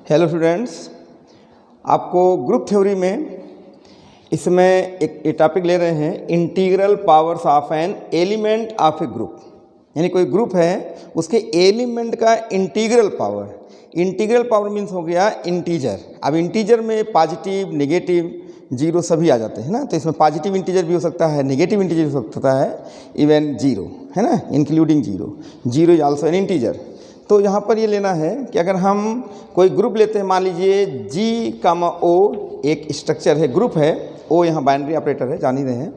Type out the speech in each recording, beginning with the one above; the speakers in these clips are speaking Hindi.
हेलो स्टूडेंट्स, आपको ग्रुप थ्योरी में इसमें एक टॉपिक ले रहे हैं integral powers of an element of a group. यानी कोई ग्रुप है उसके एलिमेंट का इंटीग्रल पावर मीन्स हो गया इंटीजर। अब इंटीजर में पॉजिटिव नेगेटिव जीरो सभी आ जाते हैं ना, तो इसमें पॉजिटिव इंटीजर भी हो सकता है, नेगेटिव इंटीजर भी हो सकता है, इवन जीरो है ना, including zero is also an integer. तो यहाँ पर ये लेना है कि अगर हम कोई ग्रुप लेते हैं, मान लीजिए G, O एक स्ट्रक्चर है, ग्रुप है, O यहाँ बाइनरी ऑपरेटर है, जान ही रहे हैं।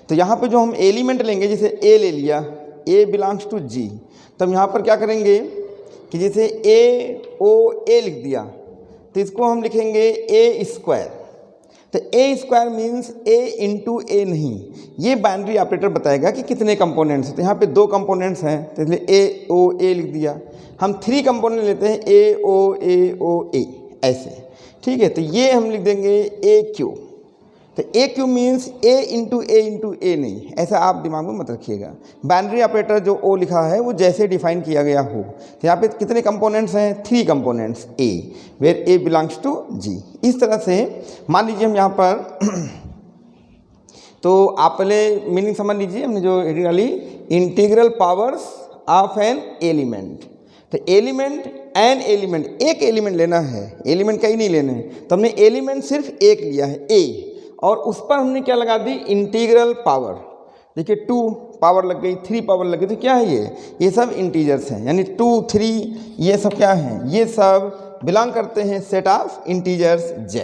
तो यहाँ पे जो हम एलिमेंट लेंगे, जैसे A ले लिया, A बिलोंग्स टू G, तो हम यहाँ पर क्या करेंगे कि जैसे A लिख दिया तो इसको हम लिखेंगे A स्क्वायर। तो A square means A into A नहीं, ये बाइनरी ऑपरेटर बताएगा कि कितने कंपोनेंट्स हैं। तो यहाँ पे 2 कंपोनेंट्स हैं, तो इसलिए A लिख दिया। हम 3 कंपोनेंट लेते हैं A ऐसे, ठीक है। तो ये हम लिख देंगे AQ। तो AQ means A into A नहीं, ऐसा आप दिमाग में मत रखिएगा। बाइनरी ऑपरेटर जो O लिखा है वो जैसे डिफाइन किया गया हो। तो यहाँ पे कितने कंपोनेंट्स हैं? 3 components A, where A belongs to G। इस तरह से मान लीजिए हम यहाँ पर तो आप पहले मीनिंग समझ लीजिए, हमने जो हेडिंग डाली integral powers of an element. तो एन एलिमेंट एक एलिमेंट लेना है, एलिमेंट कई नहीं लेने हैं। तो हमने एलिमेंट सिर्फ एक लिया है A, और उस पर हमने क्या लगा दी? Integral power. देखिए 2 पावर लग गई, 3 पावर लग गई, तो क्या है ये सब इंटीजर्स हैं। यानी 2, 3 ये सब क्या हैं? ये सब बिलोंग करते हैं सेट ऑफ इंटीजर्स Z,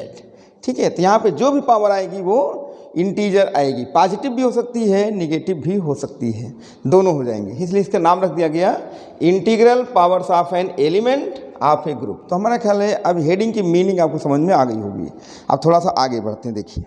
ठीक है। तो यहाँ पे जो भी पावर आएगी वो इंटीजर आएगी, पॉजिटिव भी हो सकती है, नेगेटिव भी हो सकती है, दोनों हो जाएंगे। इसलिए इसका नाम रख दिया गया integral powers of an element of a group. तो हमारा ख्याल है अब हेडिंग की मीनिंग आपको समझ में आ गई होगी। अब थोड़ा सा आगे बढ़ते हैं, देखिए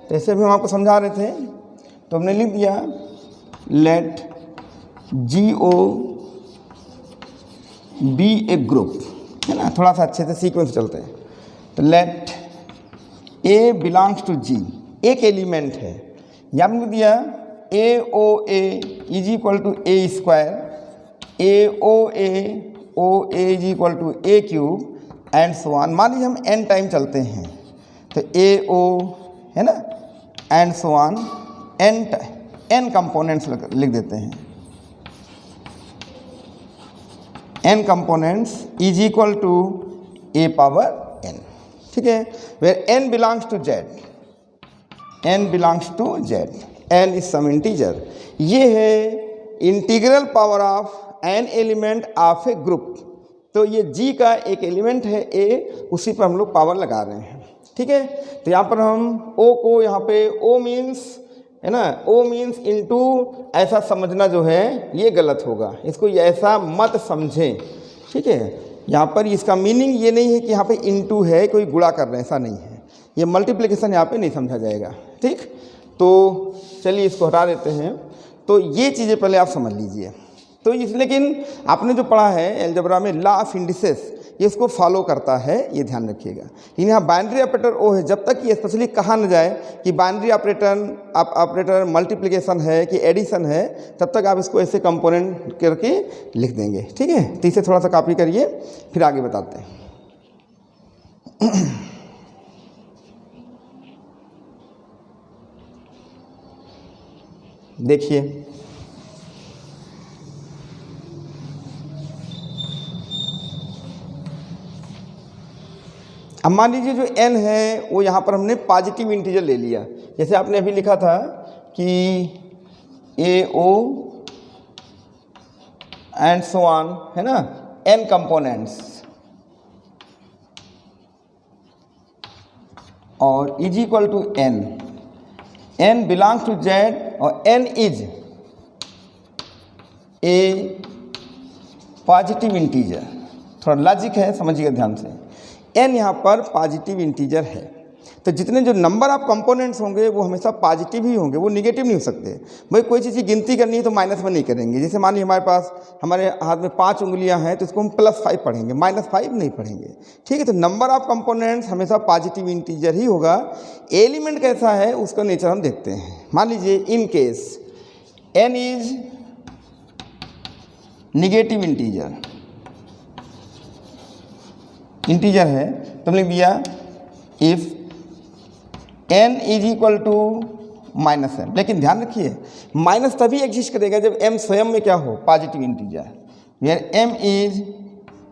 ऐसे भी हम आपको समझा रहे थे, तो हमने लिख दिया लेट GO बी ए ग्रुप, है ना। थोड़ा सा अच्छे से सीक्वेंस चलते हैं। तो let A belongs to G, एक एलिमेंट है। यहाँ लिख दिया AOA is equal to A square, OA is equal to A cube and so on. मान लीजिए हम n टाइम चलते हैं, तो AO है ना and so on, n components लिख देते हैं। n components is equal to A power n, ठीक है। Where n belongs to Z, n is some integer. ये है integral power of an element of a group. तो ये G का एक एलिमेंट है A, उसी पर हम लोग पावर लगा रहे हैं, ठीक है। तो यहाँ पर हम O को यहाँ पे O मीन्स है ना, O मीन्स इंटू ऐसा समझना जो है ये गलत होगा, इसको ऐसा मत समझें, ठीक है। यहाँ पर इसका मीनिंग ये नहीं है कि यहाँ पे इंटू है, कोई गुणा कर रहे हैं, ऐसा नहीं है। ये मल्टीप्लिकेशन यहाँ पे नहीं समझा जाएगा, ठीक। तो चलिए इसको हटा देते हैं। तो ये चीज़ें पहले आप समझ लीजिए। तो लेकिन आपने जो पढ़ा है अलजेब्रा में लॉ ऑफ इंडिसेस, ये इसको फॉलो करता है, ये ध्यान रखिएगा। लेकिन यहाँ बाइनरी ऑपरेटर O है, जब तक ये स्पेशली कहा न जाए कि बाइनरी ऑपरेटर मल्टीप्लिकेशन है कि एडिशन है, तब तक आप इसको ऐसे कंपोनेंट करके लिख देंगे, ठीक है। तो इसे थोड़ा सा कॉपी करिए, फिर आगे बताते हैं। देखिए अब मान लीजिए जो n है वो यहाँ पर हमने पॉजिटिव इंटीजर ले लिया। जैसे आपने अभी लिखा था कि AO एंड सो ऑन, है ना, n कंपोनेंट्स, और is equal to n belongs to Z, और n is a positive integer. थोड़ा लॉजिक है, समझिएगा ध्यान से। n यहाँ पर पॉजिटिव इंटीजर है, तो जितने जो नंबर ऑफ कंपोनेंट्स होंगे वो हमेशा पॉजिटिव ही होंगे, वो निगेटिव नहीं हो सकते। भाई कोई चीज़ की गिनती करनी है तो माइनस में नहीं करेंगे। जैसे मान लीजिए हमारे हाथ में 5 उंगलियां हैं तो इसको हम +5 पढ़ेंगे, -5 नहीं पढ़ेंगे। ठीक है, तो नंबर ऑफ कंपोनेंट्स हमेशा पॉजिटिव इंटीजर ही होगा। एलिमेंट कैसा है उसका नेचर हम देखते हैं। मान लीजिए in case n is negative integer है तो हमने दिया if n is equal to -m। लेकिन ध्यान रखिए माइनस तभी एग्जिस्ट करेगा जब m स्वयं में क्या हो, positive integer. Where m is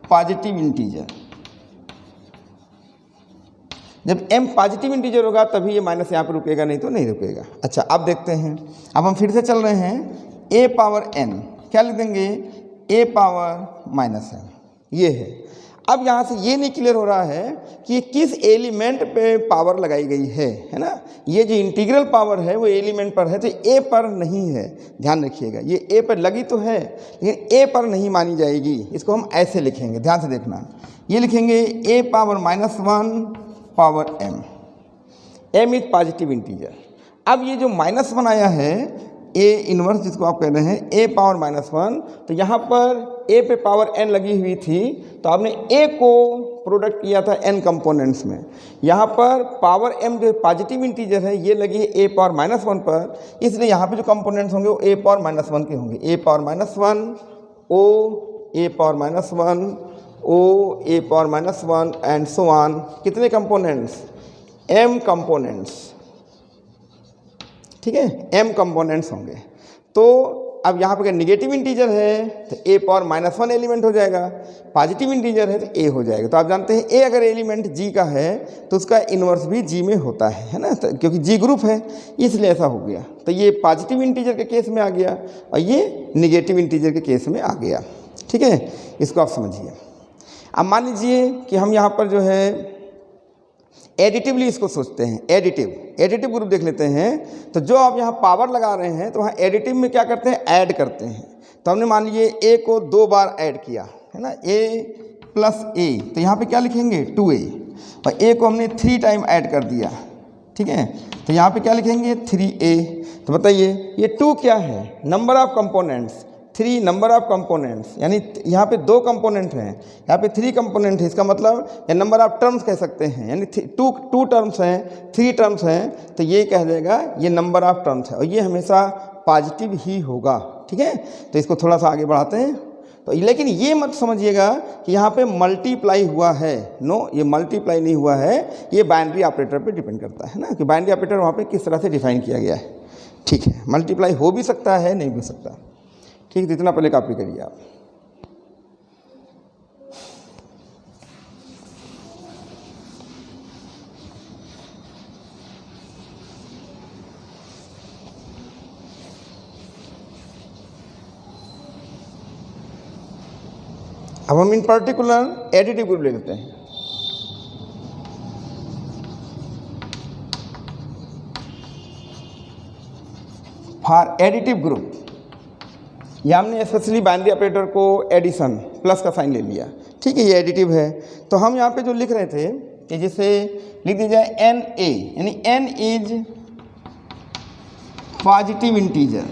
positive integer, जब m पॉजिटिव इंटीजर होगा तभी ये माइनस यहाँ पे रुकेगा, नहीं तो नहीं रुकेगा। अच्छा अब देखते हैं, अब हम फिर से चल रहे हैं a पावर n, क्या लिख देंगे a पावर -m, ये है। अब यहाँ से ये नहीं क्लियर हो रहा है कि ये किस एलिमेंट पे पावर लगाई गई है ना। ये जो इंटीग्रल पावर है वो एलिमेंट पर है तो a पर नहीं है, ध्यान रखिएगा। ये a पर लगी तो है लेकिन a पर नहीं मानी जाएगी। इसको हम ऐसे लिखेंगे, ध्यान से देखना, ये लिखेंगे a power -1 power m is positive integer. अब ये जो -1 आया है a इनवर्स जिसको आप कह रहे हैं a पावर -1, तो यहाँ पर a पे पावर n लगी हुई थी तो आपने a को प्रोडक्ट किया था n कंपोनेंट्स में। यहाँ पर पावर m जो पॉजिटिव इंटीजर है ये लगी है a पावर -1 पर, इसलिए यहाँ पे जो कंपोनेंट्स होंगे वो a पावर -1 के होंगे। a power -1 o, a power -1 o, a power -1 and so on. कितने कंपोनेंट्स, m कंपोनेंट्स, ठीक है, m कंपोनेंट्स होंगे। तो अब यहाँ पर निगेटिव इंटीजर है तो a पावर -1 एलिमेंट हो जाएगा, पॉजिटिव इंटीजर है तो a हो जाएगा। तो आप जानते हैं a अगर एलिमेंट g का है तो उसका इन्वर्स भी g में होता है ना, तो क्योंकि g ग्रुप है इसलिए ऐसा हो गया। तो ये पॉजिटिव इंटीजर के केस में आ गया और ये निगेटिव इंटीजर के केस में आ गया। ठीक है, इसको आप समझिए। अब मान लीजिए कि हम यहाँ पर जो है एडिटिवली इसको सोचते हैं, एडिटिव ग्रुप देख लेते हैं। तो जो आप यहाँ पावर लगा रहे हैं तो वहाँ एडिटिव में क्या करते हैं, ऐड करते हैं। तो हमने मान लीजिए a को 2 बार ऐड किया है ना, a प्लस a, तो यहाँ पे क्या लिखेंगे 2a, और a को हमने 3 टाइम ऐड कर दिया। ठीक है, तो यहाँ पे क्या लिखेंगे 3a। तो बताइए ये 2 क्या है, number of components, 3 number of components, यानी यहाँ पे 2 कंपोनेंट हैं, यहाँ पे 3 कंपोनेंट है। इसका मतलब या नंबर ऑफ टर्म्स कह सकते हैं, यानी 2 टर्म्स हैं, 3 टर्म्स हैं, तो ये कह देगा ये नंबर ऑफ टर्म्स है और ये हमेशा पॉजिटिव ही होगा। ठीक है, तो इसको थोड़ा सा आगे बढ़ाते हैं। तो लेकिन ये मत समझिएगा कि यहाँ पे मल्टीप्लाई हुआ है, नो, ये मल्टीप्लाई नहीं हुआ है, ये बाइनरी ऑपरेटर पे डिपेंड करता है ना, कि बाइनरी ऑपरेटर वहाँ पे किस तरह से डिफाइन किया गया है। ठीक है, मल्टीप्लाई हो भी सकता है, नहीं भी हो सकता। ठीक, इतना पहले कॉपी करिए आप। अब हम इन पर्टिकुलर एडिटिव ग्रुप ले लेते हैं। फॉर एडिटिव ग्रुप या हमने स्पेशली बाइनरी ऑपरेटर को एडिशन प्लस का साइन ले लिया। ठीक है, ये एडिटिव है। तो हम यहाँ पे जो लिख रहे थे कि जिसे लिख दिया जाए NA, यानी n इज पॉजिटिव इंटीजर,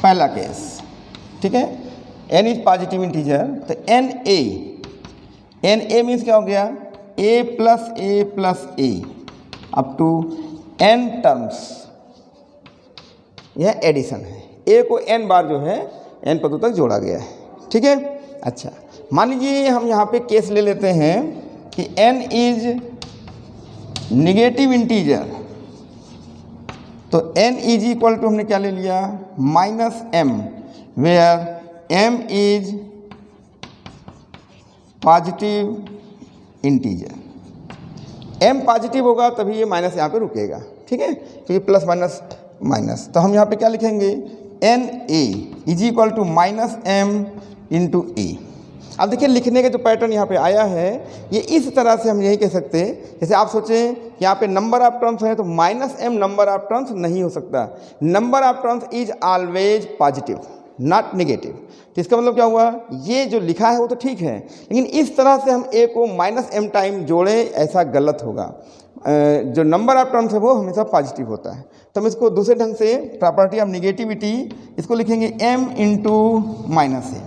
पहला केस। ठीक है, n इज पॉजिटिव इंटीजर, तो NA मीन्स क्या हो गया, a plus a up to n terms, यह एडिशन है। a को n बार जो है n पदों तक जोड़ा गया है। ठीक है, अच्छा मान लीजिए हम यहाँ पे केस ले लेते हैं कि n इज निगेटिव इंटीजर, तो n इज इक्वल टू हमने क्या ले लिया -m, where m is positive integer. m positive होगा तभी ये माइनस यहाँ पे रुकेगा। ठीक है, क्योंकि प्लस माइनस, तो हम यहाँ पे क्या लिखेंगे NA is equal to -m into a। अब देखिए लिखने का जो पैटर्न यहाँ पे आया है ये इस तरह से हम यही कह सकते हैं, जैसे आप सोचें कि यहाँ पे नंबर ऑफ टर्म्स है तो -m नंबर ऑफ टर्म्स नहीं हो सकता, number of terms is always positive. Not negative. तो इसका मतलब क्या हुआ, ये जो लिखा है वो तो ठीक है, लेकिन इस तरह से हम a को -m टाइम जोड़ें, ऐसा गलत होगा। जो नंबर ऑफ टर्म्स है वो हमेशा पॉजिटिव होता है। तो हम इसको दूसरे ढंग से प्रॉपर्टी ऑफ नेगेटिविटी इसको लिखेंगे m × -a,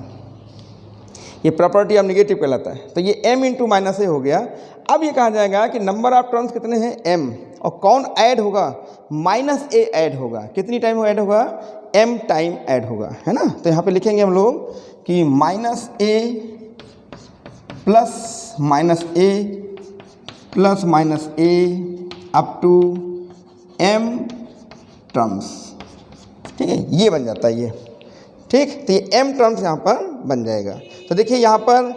ये प्रॉपर्टी ऑफ नेगेटिव कहलाता है। तो ये m × -a हो गया। अब ये कहा जाएगा कि नंबर ऑफ टर्म्स कितने हैं, m, और कौन ऐड होगा, -a ऐड होगा। कितनी टाइम ऐड होगा, m टाइम ऐड होगा, है ना। तो यहाँ पे लिखेंगे हम लोग कि -a plus -a plus -a up to m terms, ठीक है, ये बन जाता है ये, ठीक। तो ये m टर्म्स यहाँ पर बन जाएगा। तो देखिए यहाँ पर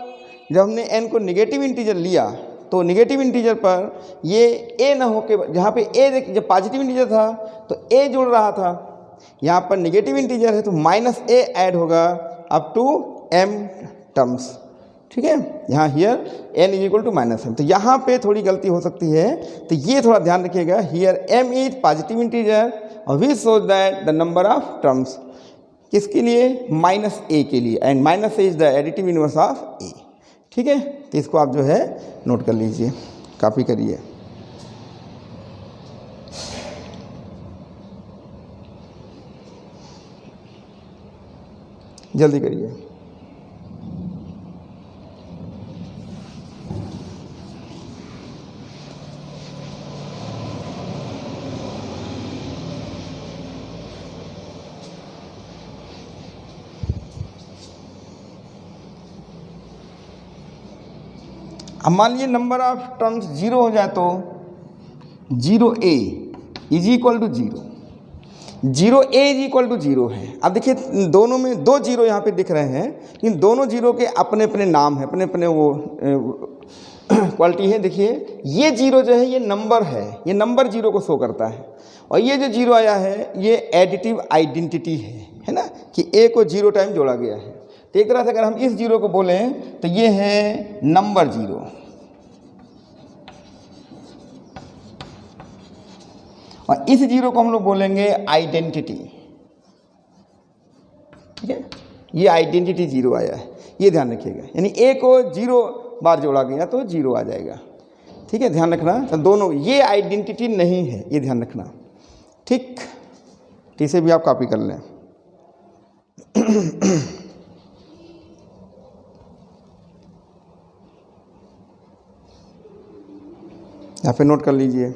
जब हमने n को नेगेटिव इंटीजर लिया तो नेगेटिव इंटीजर पर ये a ना हो के, जहाँ पे a देखिए जब पॉजिटिव इंटीजर था तो a जुड़ रहा था, यहाँ पर नेगेटिव इंटीजर है तो -a ऐड होगा अप टू m टर्म्स, ठीक है। यहाँ हियर n = -m, तो यहाँ पे थोड़ी गलती हो सकती है, तो ये थोड़ा ध्यान रखिएगा। Here m is positive integer और we shows that the number of terms, किसके लिए, -a के लिए, and -a is the additive inverse of a, ठीक है। तो इसको आप जो है नोट कर लीजिए, कॉपी करिए। जल्दी करिए। अब मान लीजिए नंबर ऑफ टर्म्स 0 हो जाए तो 0a = 0, 0a = 0 है। अब देखिए दोनों में 2 0 यहाँ पे दिख रहे हैं, लेकिन दोनों 0 के अपने अपने नाम हैं, अपने अपने वो क्वालिटी है। देखिए ये 0 जो है ये नंबर है, ये नंबर 0 को शो करता है, और ये जो 0 आया है ये एडिटिव आइडेंटिटी है ना, कि a को 0 टाइम जोड़ा गया है। तो एक तरह से अगर हम इस 0 को बोलें तो ये है नंबर 0, और इस 0 को हम लोग बोलेंगे आइडेंटिटी, ठीक है। ये आइडेंटिटी 0 आया है, ये ध्यान रखिएगा, यानी a को 0 बार जोड़ा गया तो 0 आ जाएगा, ठीक है, ध्यान रखना। तो दोनों ये आइडेंटिटी नहीं है, ये ध्यान रखना, ठीक। तो इसे भी आप कॉपी कर लें। यहाँ पे नोट कर लीजिए।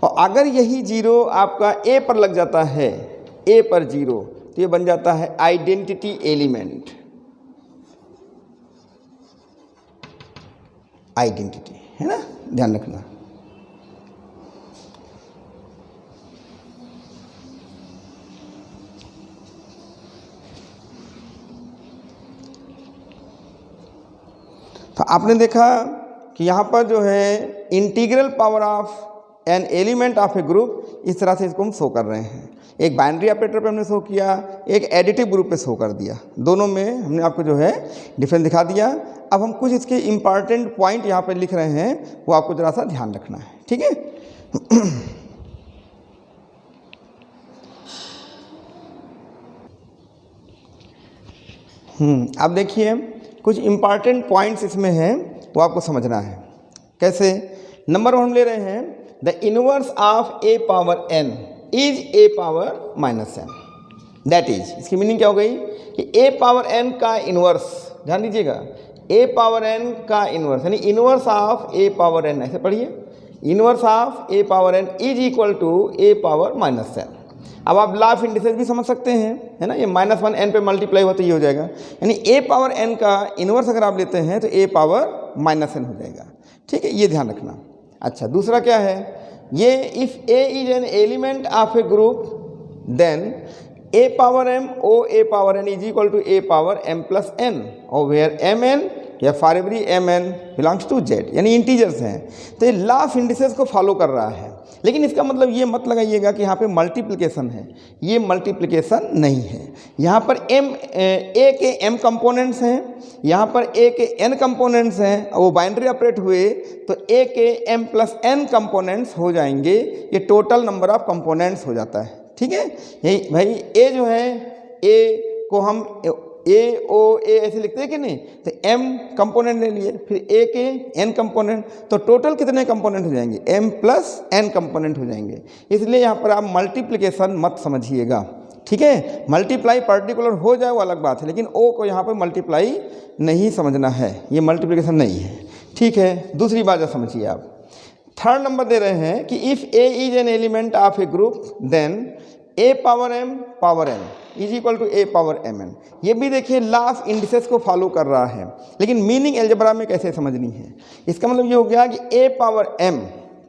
और अगर यही 0 आपका a पर लग जाता है, a पर 0, तो ये बन जाता है आइडेंटिटी एलिमेंट, आइडेंटिटी, है ना, ध्यान रखना। तो आपने देखा कि यहाँ पर जो है integral power of an element of a group, इस तरह से इसको हम शो कर रहे हैं। एक बाइनरी ऑपरेटर पे हमने शो किया, एक एडिटिव ग्रुप पे शो कर दिया, दोनों में हमने आपको जो है डिफरेंस दिखा दिया। अब हम कुछ इसके इम्पॉर्टेंट पॉइंट यहाँ पे लिख रहे हैं, वो आपको ज़रा सा ध्यान रखना है, ठीक है। अब देखिए कुछ इम्पॉर्टेंट पॉइंट्स इसमें हैं, वो आपको समझना है। कैसे, नंबर 1 हम ले रहे हैं, the inverse of a power n is a power -n, that is, इसकी मीनिंग क्या हो गई कि a पावर n का इनवर्स, ध्यान दीजिएगा, a पावर n का इनवर्स, यानी inverse of a power n, ऐसे पढ़िए, inverse of a power n is equal to a power -n। अब आप लॉ ऑफ इंडिसेस भी समझ सकते हैं, है ना, ये -1 n पे मल्टीप्लाई हुआ तो ये हो जाएगा, यानी a पावर n का इनवर्स अगर आप लेते हैं तो a पावर -n हो जाएगा, ठीक है, ये ध्यान रखना। अच्छा, दूसरा क्या है, ये if a is an element of a group then a power m o a power n is equal to a power m plus n, और वेयर mn या for every mn belongs to z, यानी इंटीजर्स हैं। तो ये लॉ ऑफ इंडिसेस को फॉलो कर रहा है, लेकिन इसका मतलब ये मत लगाइएगा कि यहाँ पे मल्टीप्लिकेशन है, ये मल्टीप्लिकेशन नहीं है। यहाँ पर a के m कंपोनेंट्स हैं, यहाँ पर a के n कंपोनेंट्स हैं, वो बाइनरी ऑपरेट हुए तो a के m प्लस n कंपोनेंट्स हो जाएंगे, ये टोटल नंबर ऑफ कंपोनेंट्स हो जाता है, ठीक है। यही भाई a जो है a को हम ए ओ ए ऐसे लिखते हैं कि नहीं, तो m कंपोनेंट ले लिए, फिर a के n कंपोनेंट, तो टोटल कितने कंपोनेंट हो जाएंगे, m प्लस n कंपोनेंट हो जाएंगे। इसलिए यहाँ पर आप मल्टीप्लिकेशन मत समझिएगा, ठीक है। मल्टीप्लाई पर्टिकुलर हो जाए वो अलग बात है, लेकिन o को यहाँ पर मल्टीप्लाई नहीं समझना है, ये मल्टीप्लिकेशन नहीं है, ठीक है। दूसरी बात समझिए आप, थर्ड नंबर दे रहे हैं कि if a is an element of a group then a power m is equal to a power mn। ये भी देखिए लॉ ऑफ इंडिसेस को फॉलो कर रहा है, लेकिन मीनिंग अलजेब्रा में कैसे समझनी है। इसका मतलब ये हो गया कि a पावर m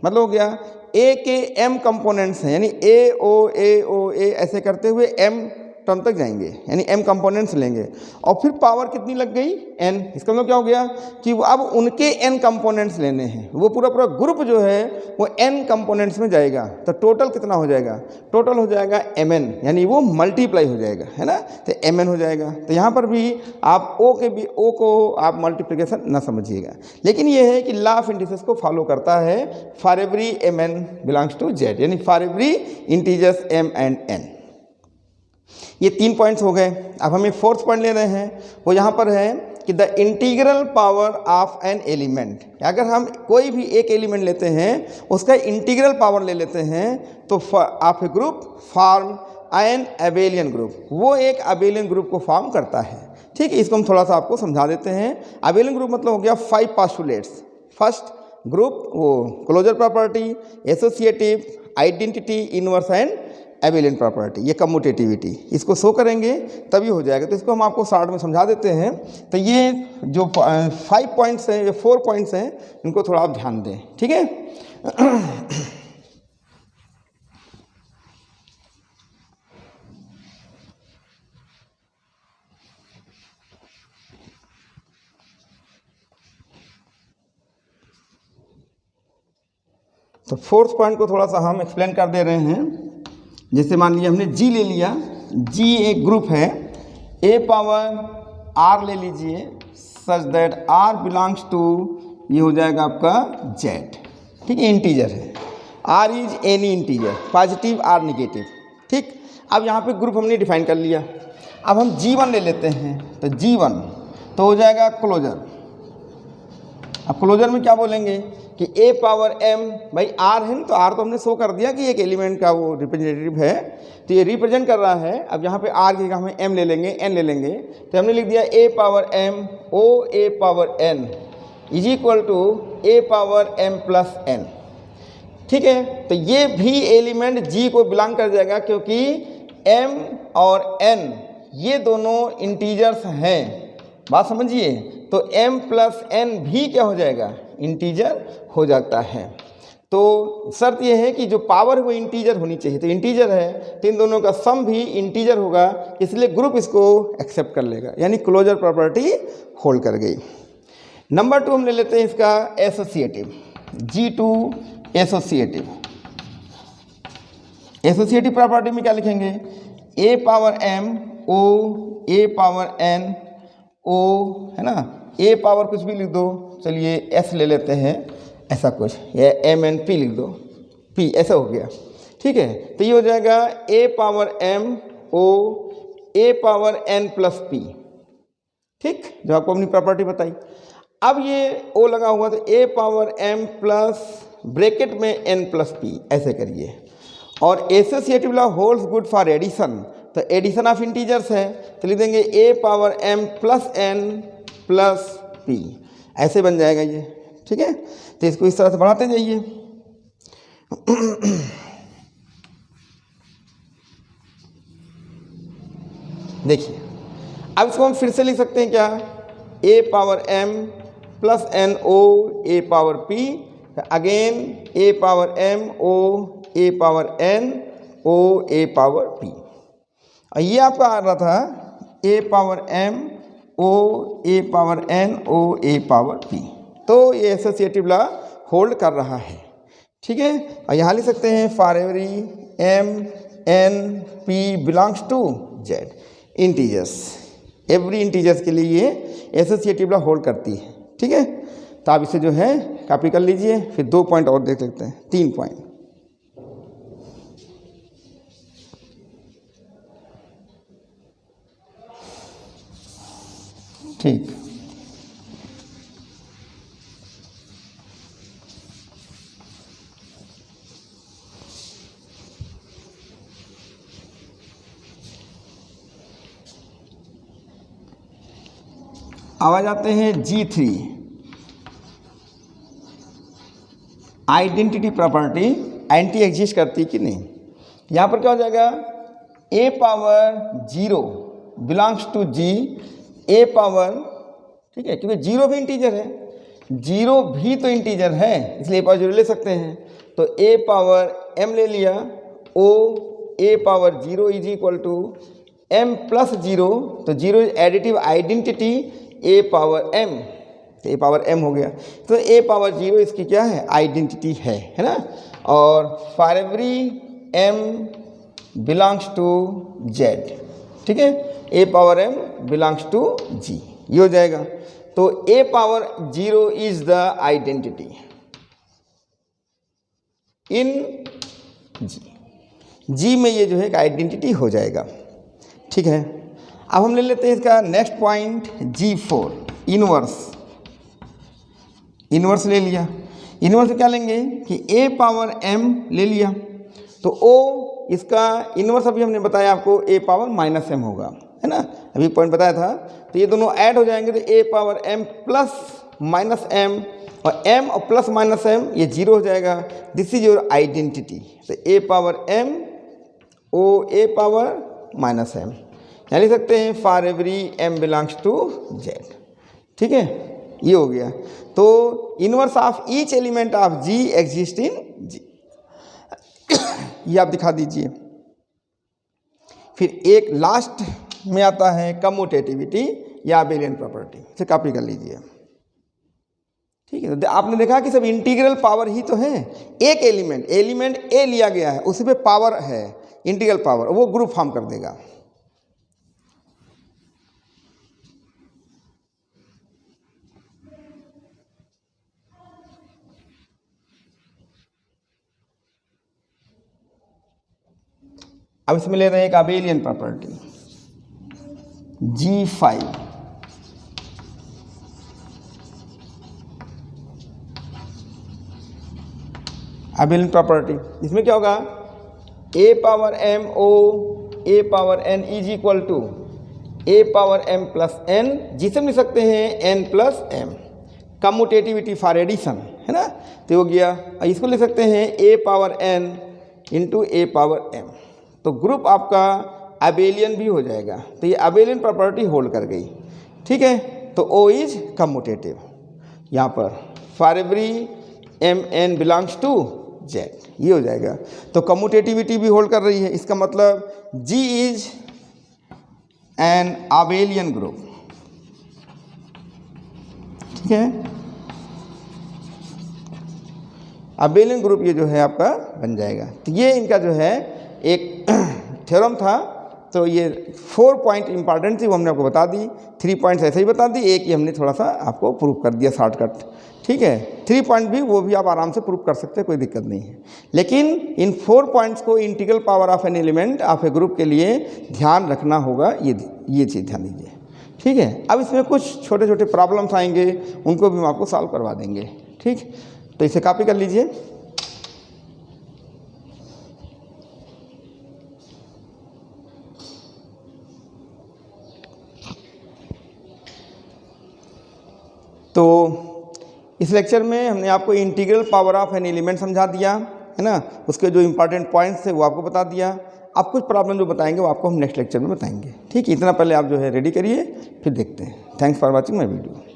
मतलब हो गया a के m कंपोनेंट्स हैं, यानी a ऐसे करते हुए m टर्म तक जाएंगे, यानी m कंपोनेंट्स लेंगे, और फिर पावर कितनी लग गई n। इसका मतलब क्या हो गया कि वो अब उनके n कंपोनेंट्स लेने हैं, वो पूरा ग्रुप जो है वो n कंपोनेंट्स में जाएगा, तो टोटल कितना हो जाएगा, टोटल हो जाएगा mn, यानी वो मल्टीप्लाई हो जाएगा, है ना, तो mn हो जाएगा। तो यहाँ पर भी आप o को आप मल्टीप्लिकेशन ना समझिएगा, लेकिन ये है कि लॉ ऑफ इंडिसेस को फॉलो करता है for every mn belongs to z, यानी for every integers m and n। ये 3 पॉइंट्स हो गए। अब हम ये फोर्थ पॉइंट ले रहे हैं, वो यहाँ पर है कि the integral power of an element. अगर हम कोई भी एक एलिमेंट लेते हैं उसका इंटीग्रल पावर ले लेते हैं तो of a group form an abelian group, वो एक अबेलियन ग्रुप को फॉर्म करता है, ठीक है। इसको हम थोड़ा सा आपको समझा देते हैं। अबेलियन ग्रुप मतलब हो गया 5 पोस्टुलेट्स। फर्स्ट ग्रुप वो closure property, associative, identity, inverse and abelian property, ये कम्यूटेटिविटी, इसको शो करेंगे तभी हो जाएगा। तो इसको हम आपको शॉर्ट में समझा देते हैं। तो ये जो 5 पॉइंट्स हैं, ये 4 पॉइंट्स हैं, इनको थोड़ा आप ध्यान दें, ठीक है। तो फोर्थ पॉइंट को थोड़ा सा हम एक्सप्लेन कर दे रहे हैं। जैसे मान लिया हमने G ले लिया, G एक ग्रुप है, A पावर R ले लीजिए such that R belongs to, ये हो जाएगा आपका Z, ठीक है, इंटीजर है। R is any integer, positive R negative, ठीक। अब यहाँ पे ग्रुप हमने डिफाइन कर लिया। अब हम G1 ले लेते हैं, तो G1 तो हो जाएगा क्लोजर। अब क्लोजर में क्या बोलेंगे कि a पावर m, भाई r है ना, तो r तो हमने शो कर दिया कि एक एलिमेंट का वो रिप्रेजेंटेटिव है, तो ये रिप्रेजेंट कर रहा है। अब यहाँ पे r की जगह हमें m ले लेंगे, n ले लेंगे, तो हमने लिख दिया a power m o a power n is equal to a power m plus n, ठीक है। तो ये भी एलिमेंट G को बिलोंग कर जाएगा, क्योंकि m और n ये दोनों इंटीजर्स हैं, बात समझिए। तो m प्लस n भी क्या हो जाएगा, इंटीजर हो जाता है। तो शर्त यह है कि जो पावर है वो इंटीजर होनी चाहिए, तो इंटीजर है तो इन दोनों का सम भी इंटीजर होगा, इसलिए ग्रुप इसको एक्सेप्ट कर लेगा, यानी क्लोजर प्रॉपर्टी होल्ड कर गई। नंबर 2 हम ले लेते हैं इसका associative, G2 associative. Associative property में क्या लिखेंगे, a power m o a power n o, है ना, a पावर कुछ भी लिख दो, चलिए s ले लेते हैं ऐसा कुछ, या m n p लिख दो, p ऐसा हो गया, ठीक है। तो ये हो जाएगा a power m o a power n plus p, ठीक, जो आपको अपनी प्रॉपर्टी बताई। अब ये o लगा हुआ तो a power m plus bracket में n प्लस p ऐसे करिए। और associative law holds good for addition, तो एडिशन ऑफ इंटीजर्स है, तो लिख देंगे a power m plus n plus p, ऐसे बन जाएगा ये, ठीक है। तो इसको इस तरह से बढ़ाते जाइए। देखिए अब इसको हम फिर से लिख सकते हैं क्या, a power m plus n o a power p, again a power m o a power n o a power p। और ये आपका आ रहा था a power m o a power n o a power p, तो ये एसोसिएटिव लॉ होल्ड कर रहा है, ठीक है। और यहाँ लिख सकते हैं for every m n p belongs to z integers, every integers के लिए ये एसोसिएटिव लॉ होल्ड करती है, ठीक है। तो आप इसे जो है कॉपी कर लीजिए। फिर 2 पॉइंट और देख लेते हैं, 3 पॉइंट। ठीक। अब आ जाते हैं G3, identity property, anti exist करती कि नहीं। यहाँ पर क्या हो जाएगा, a power 0 belongs to G, a power, ठीक है, क्योंकि 0 भी इंटीजर है, 0 भी तो इंटीजर है, इसलिए a पावर 0 ले सकते हैं। तो a पावर m ले लिया, o a power 0 is equal to m plus 0, तो 0 additive identity a power m, तो a पावर m हो गया। तो a पावर 0 इसकी क्या है, आइडेंटिटी है ना। और for every m belongs to z, ठीक है, a power m belongs to g, ये हो जाएगा। तो a power 0 is the identity in g में, ये जो है एक आइडेंटिटी हो जाएगा, ठीक है। अब हम ले लेते हैं इसका नेक्स्ट पॉइंट G4, इनवर्स ले लिया। इनवर्स से क्या लेंगे कि a पावर m ले लिया, तो o इसका इनवर्स अभी हमने बताया आपको a पावर माइनस m होगा, है ना, अभी पॉइंट बताया था। तो ये दोनों ऐड हो जाएंगे, तो a power m plus minus m, और m और प्लस माइनस m ये 0 हो जाएगा। This is your identity. तो a power m o a power minus m, यहाँ लिख सकते हैं for every m belongs to z, ठीक है, ये हो गया। तो inverse of each element of g exist in g, ये आप दिखा दीजिए। फिर एक लास्ट में आता है कम्यूटेटिविटी या अबेलियन प्रॉपर्टी, इसे कॉपी कर लीजिए, ठीक है। तो आपने देखा कि सब इंटीग्रल पावर ही तो है, एक एलिमेंट a लिया गया है, उसी पे पावर है इंटीग्रल पावर, वो ग्रुप फॉर्म कर देगा। अब इसमें ले रहे हैं एक abelian property G5, abelian property. इसमें क्या होगा, a power m o a power n is equal to a power m plus n, जिसे लिख सकते हैं n plus m, commutativity for addition, है ना। तो हो गया, इसको लिख सकते हैं a power n into a power m, तो ग्रुप आपका अबेलियन भी हो जाएगा। तो ये अबेलियन प्रॉपर्टी होल्ड कर गई, ठीक है। तो O इज कम्यूटेटिव यहाँ पर, for every m n belongs to z, ये हो जाएगा। तो कम्यूटेटिविटी भी होल्ड कर रही है, इसका मतलब G is an abelian group, ठीक है। अबेलियन ग्रुप ये जो है आपका बन जाएगा। तो ये इनका जो है एक थ्योरम था। तो ये 4 पॉइंट इंपॉर्टेंट थी, वो हमने आपको बता दी, 3 पॉइंट्स ऐसे ही बता दी, एक ही हमने थोड़ा सा आपको प्रूव कर दिया शॉर्टकट, ठीक है। 3 पॉइंट भी वो भी आप आराम से प्रूव कर सकते हैं, कोई दिक्कत नहीं है। लेकिन इन 4 पॉइंट्स को integral power of an element of a group के लिए ध्यान रखना होगा, ये चीज़ ध्यान दीजिए, ठीक है। अब इसमें कुछ छोटे छोटे प्रॉब्लम्स आएंगे, उनको भी हम आपको सॉल्व करवा देंगे, ठीक। तो इसे कॉपी कर लीजिए। तो इस लेक्चर में हमने आपको integral power of an element समझा दिया, है ना, उसके जो इंपॉर्टेंट पॉइंट्स थे वो आपको बता दिया। अब कुछ प्रॉब्लम जो बताएंगे वो आपको हम नेक्स्ट लेक्चर में बताएंगे, ठीक है। इतना पहले आप जो है रेडी करिए, फिर देखते हैं। Thanks for watching my video.